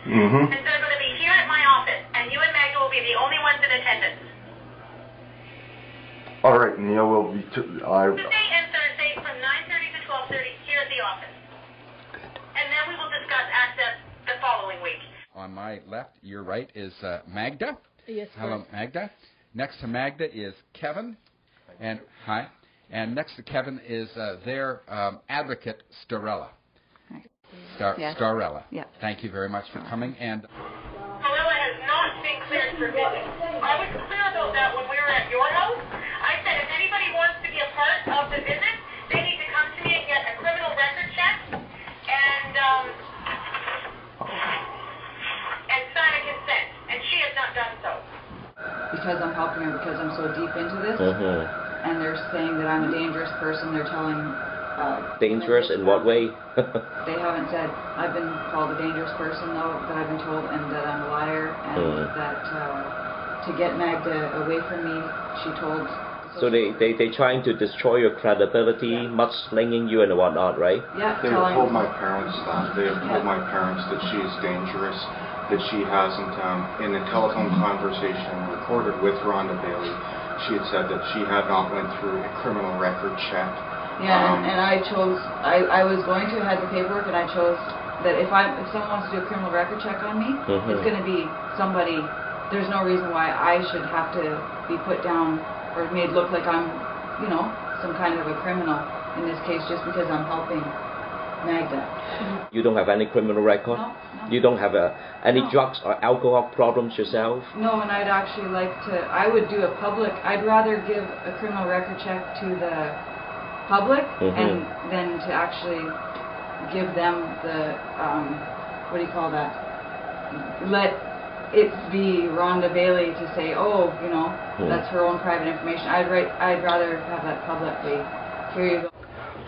And they're going to be here at my office, and you and Magda will be the only ones in attendance. All right, Neil will be... Tuesday and Thursday from 9:30 to 12:30 here at the office. And then we will discuss access the following week. On my left, your right, is Magda. Yes, hello, Magda. Next to Magda is Kevin. And hi. And next to Kevin is their advocate, Starella. Starella. Yeah. Thank you very much for coming. And Starella has not been cleared for visit. I was clear about that when we were at your house. I said if anybody wants to be a part of the visit, they need to come to me and get a criminal record check and sign a consent. And she has not done so. Because I'm helping her, because I'm so deep into this, and they're saying that I'm a dangerous person. They're telling... dangerous in what way? They haven't said. I've been called a dangerous person, though, that I've been told, and that I'm a liar, and that to get Magda away from me, she told... So they're trying to destroy your credibility, mudslinging you and whatnot, right? Yeah. They have told my parents that. They have told my parents that she is dangerous, that she hasn't, in a telephone conversation recorded with Rhonda Bailey, she had said that she had not went through a criminal record check. Yeah, and I chose, I was going to have the paperwork, and I chose that if someone wants to do a criminal record check on me, it's going to be somebody, there's no reason why I should have to be put down or made look like I'm, you know, some kind of a criminal in this case just because I'm helping Magda. You don't have any criminal record? No. You don't have any drugs or alcohol problems yourself? No, and I'd actually like to, I would do a public, I'd rather give a criminal record check to the public and then to actually give them the, what do you call that, let it be Rhonda Bailey to say, oh, you know, that's her own private information. I'd rather have that publicly. Here you go.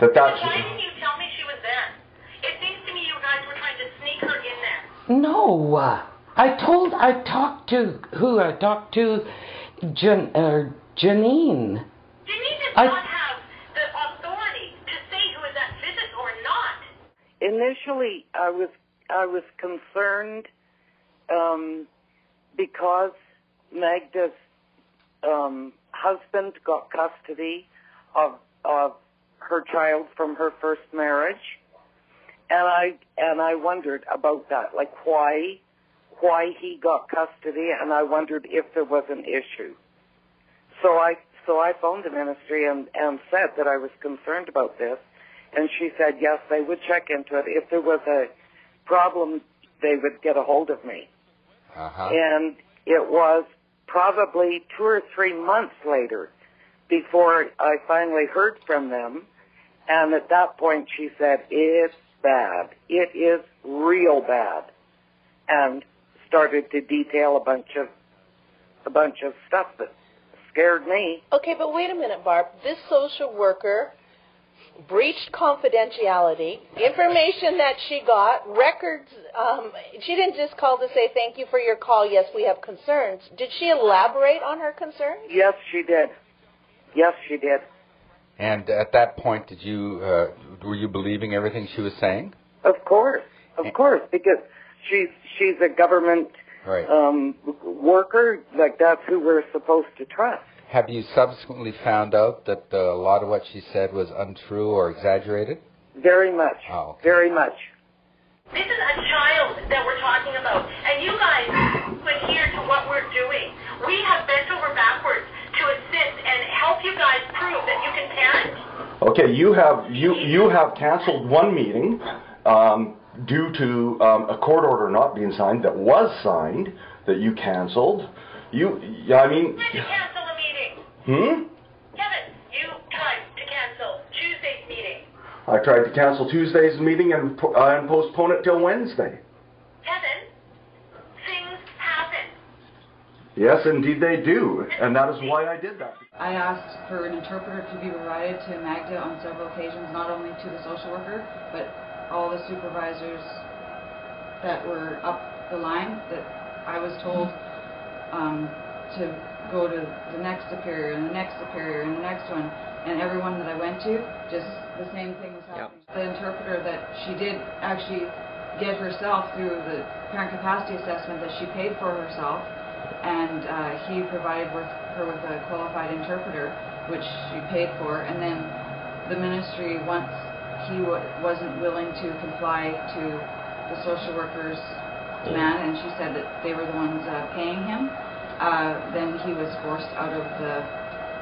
But why didn't you tell me she was there? It seems to me you guys were trying to sneak her in there. No, I talked to Janine. Janine does not have the authority to say who is at visit or not. Initially, I was concerned because Magda's husband got custody of her child from her first marriage, and I wondered about that, like why he got custody, and I wondered if there was an issue. So I phoned the ministry and said that I was concerned about this, and she said yes, they would check into it. If there was a problem, they would get a hold of me. And it was probably 2 or 3 months later before I finally heard from them, and at that point she said, it's bad. It is real bad. And started to detail a bunch of stuff that scared me. Okay, but wait a minute, Barb. This social worker breached confidentiality, information that she got, records. She didn't just call to say thank you for your call, yes, we have concerns. Did she elaborate on her concerns? Yes, she did. Yes, she did. And at that point, did you were you believing everything she was saying? Of course, because she's a government worker. Like, that's who we're supposed to trust. Have you subsequently found out that a lot of what she said was untrue or exaggerated? Very much. Oh, okay. Very much. This is a child that we're talking about, and you guys adhere to what we're doing. We have bent over backwards to assist and help you guys prove that you can parent. Okay, you have canceled one meeting due to a court order not being signed that was signed that you canceled. I mean. Tried to cancel a meeting. Kevin, you tried to cancel Tuesday's meeting. I tried to cancel Tuesday's meeting and postpone it till Wednesday. Kevin, things happen. Yes, indeed they do, and that is why I did that. I asked for an interpreter to be provided to Magda on several occasions, not only to the social worker, but all the supervisors that were up the line, that I was told to go to the next superior and the next superior and the next one, and everyone that I went to, just the same thing was happening. The interpreter that she did actually get herself through the parent capacity assessment that she paid for herself, and he provided her with a qualified interpreter, which she paid for, and then the ministry, once he wasn't willing to comply to the social worker's demand, and she said that they were the ones paying him, then he was forced out of the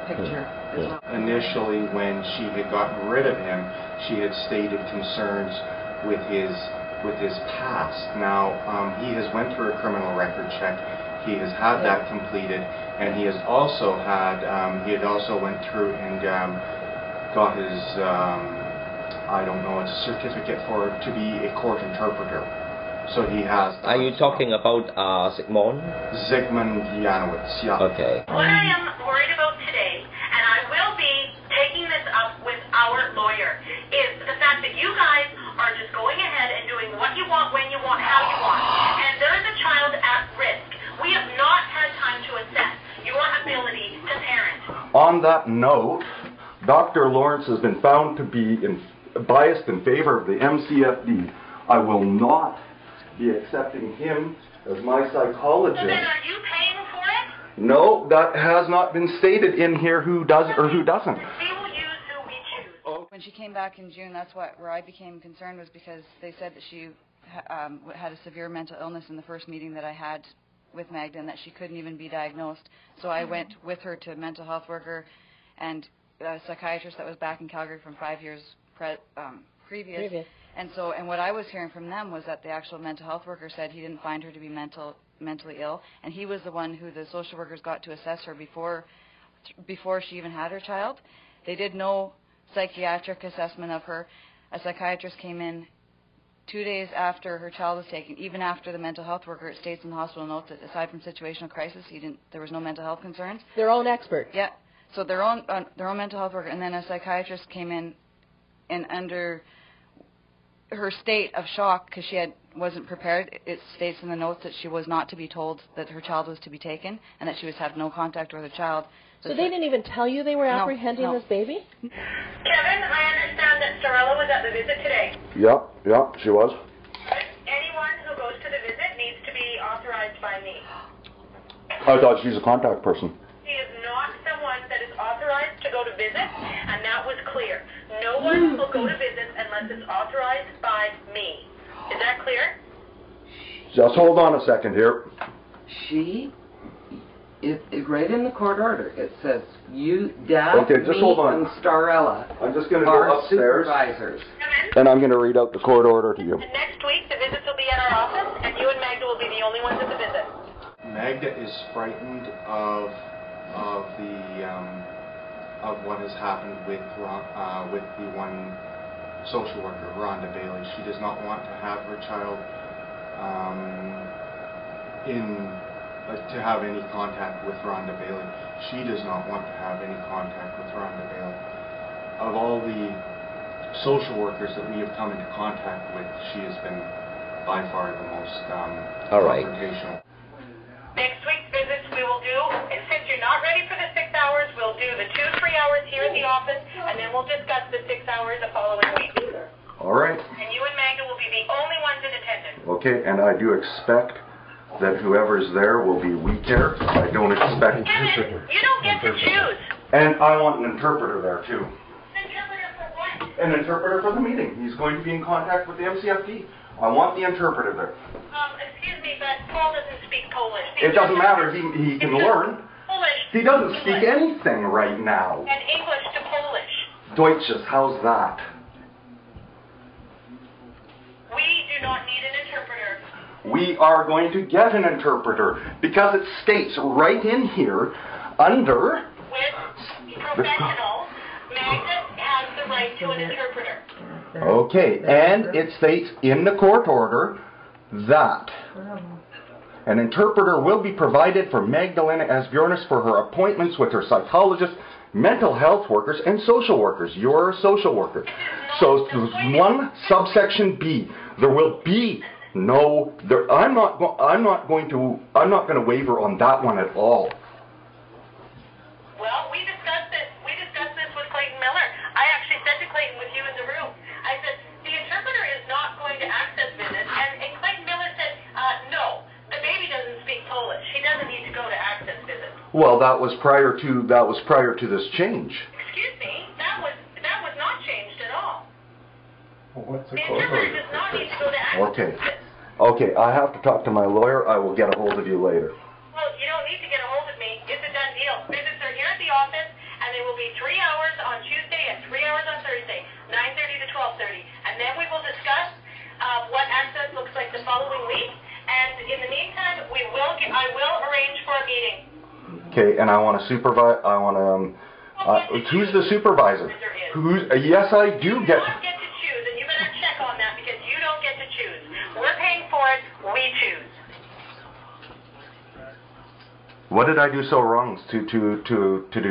picture as well. Initially, when she had gotten rid of him, she had stated concerns with his past. Now, he has went through a criminal record check. He has had that completed, and he has also had, he had also went through and got his, I don't know, it's a certificate to be a court interpreter. So he has. Are you talking about Zygmunt? Zygmunt Janowitz, yeah. Okay. What I am worried about today, and I will be taking this up with our lawyer, is the fact that you guys are just going ahead and doing what you want, when you want, how you want. And there is a child at risk. We have not had time to assess your ability to parent. On that note, Dr. Lawrence has been found to be biased in favor of the MCFD. I will not be accepting him as my psychologist. So then are you paying for it? No, that has not been stated in here who does or who doesn't. We will use who we choose. When she came back in June, that's where I became concerned, was because they said that she had a severe mental illness in the first meeting that I had with Magda, and that she couldn't even be diagnosed. So I went with her to a mental health worker and a psychiatrist that was back in Calgary from 5 years previous. And what I was hearing from them was that the actual mental health worker said he didn't find her to be mentally ill, and he was the one who the social workers got to assess her before she even had her child. They did no psychiatric assessment of her. A psychiatrist came in 2 days after her child was taken, even after the mental health worker. It states in the hospital notes that aside from situational crisis, there was no mental health concerns. Their own expert. Yeah. So their own mental health worker, and then a psychiatrist came in, and under her state of shock, because she wasn't prepared, it states in the notes that she was not to be told that her child was to be taken, and that she was to have no contact with her child. So they didn't even tell you they were apprehending this baby? Kevin, I understand that Starella was at the visit today. Yep, she was. Anyone who goes to the visit needs to be authorized by me. I thought she's a contact person. She is not someone that is authorized to go to visits, and that was clear. No one will go to visits unless it's authorized by me. Is that clear? Just hold on a second here. It right in the court order. It says you, Dad, Okay, just me, hold on. and Starella I'm just going to are go upstairs, supervisors. and I'm going to read out the court order to you. And next week, the visits will be at our office, and you and Magda will be the only ones at the visit. Magda is frightened of what has happened with the one social worker, Rhonda Bailey. She does not want to have her child to have any contact with Rhonda Bailey. She does not want to have any contact with Rhonda Bailey. Of all the social workers that we have come into contact with, she has been by far the most confrontational. Next week's visits we will do, and since you're not ready for the 6 hours, we'll do the 2-3 hours here at the office, and then we'll discuss the 6 hours the following week. All right. And you and Magda will be the only ones in attendance. Okay, and I do expect that whoever's there will be we care. I don't expect... Kevin, you don't get to choose. And I want an interpreter there, too. An interpreter for what? An interpreter for the meeting. He's going to be in contact with the MCFD. I want the interpreter there. Excuse me, but Paul doesn't speak Polish. It doesn't matter. He can learn. Polish. He doesn't speak anything right now. And English to Polish. Deutsches, how's that? We do not need an interpreter. We are going to get an interpreter because it states right in here under... With professionals, Magda has the right to an interpreter. Okay, and it states in the court order that an interpreter will be provided for Magdalena Asbjornis for her appointments with her psychologist, mental health workers, and social workers. You're a social worker. So, one subsection B, there will be no... I'm not going to waver on that one at all. Well, we discussed this. We discussed this with Clayton Miller. I actually said to Clayton with you in the room, I said, the interpreter is not going to access visits, and Well, that was prior to this change. Excuse me, that was not changed at all. Well, what's The interpreter does not need to go to access Okay. this. Okay, I have to talk to my lawyer. I will get a hold of you later. Well, you don't need to get a hold of me. It's a done deal. Visits are here at the office, and they will be 3 hours on Tuesday and 3 hours on Thursday, 9:30 to 12:30. And then we will discuss what access looks like the following week. And in the meantime, I will arrange for a meeting. Okay, and I want to supervise. I want to. Who's the supervisor? Yes, I do get. You don't get to choose, and you better check on that because you don't get to choose. We're paying for it. We choose. What did I do so wrong to do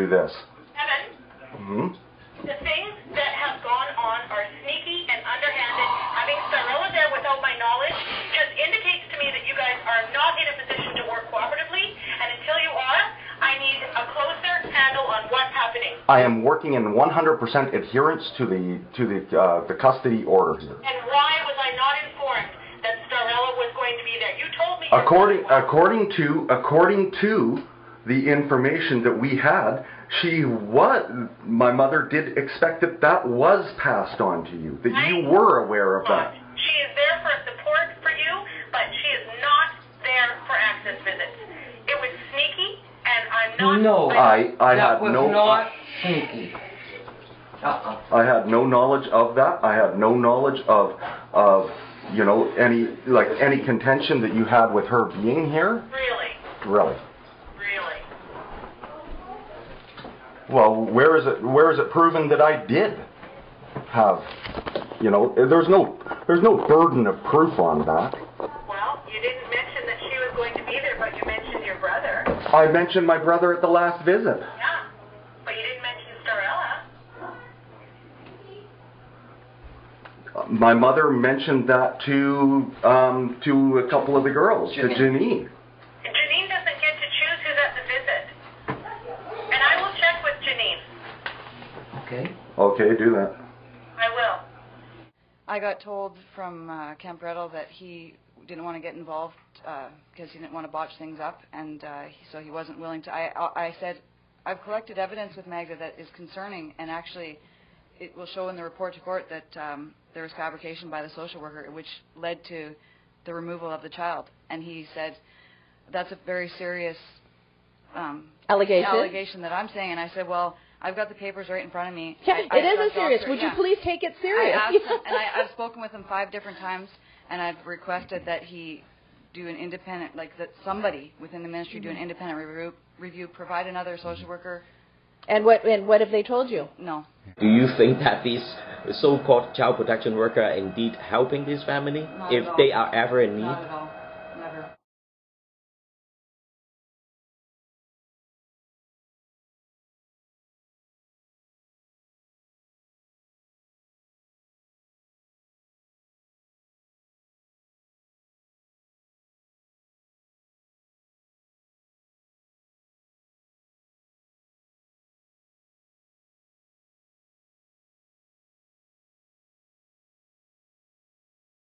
this? Evan, the things that have gone on are sneaky and underhanded. Having Starella there without my knowledge just indicates to me that you guys are not in a position to work cooperatively, and until you are, I need a closer handle on what's happening. I am working in 100% adherence to the custody order here. And why was I not informed that Starella was going to be there? You told me. According to the information that we had, my mother did expect that was passed on to you, that you were aware of that. She is there for support for you, but she is not there for access visits. It was sneaky, and I'm not. No, that was not sneaky. I had no knowledge of that. I had no knowledge of any contention that you had with her being here. Really? Really. Really? Well, where is it proven that I did have? There's no burden of proof on that. Well, you didn't mention that she was going to be there, but you mentioned your brother. I mentioned my brother at the last visit. Yeah, but you didn't mention Starella. My mother mentioned that to a couple of the girls, to Janine. Janine doesn't get to choose who's at the visit. And I will check with Janine. Okay. Okay, do that. I will. I got told from Camp Gretel that he didn't want to get involved because he didn't want to botch things up, and so he wasn't willing to. I said, I've collected evidence with Magda that is concerning, and actually it will show in the report to court that there was fabrication by the social worker, which led to the removal of the child. And he said, that's a very serious allegation that I'm saying. And I said, well, I've got the papers right in front of me. Yeah, it isn't serious. Would you please take it serious? I asked him, and I've spoken with him 5 different times, and I've requested that he do an independent, that somebody within the ministry do an independent review, provide another social worker. And what have they told you? No. Do you think that these so-called child protection workers are indeed helping this family if they are ever in need? Not at all.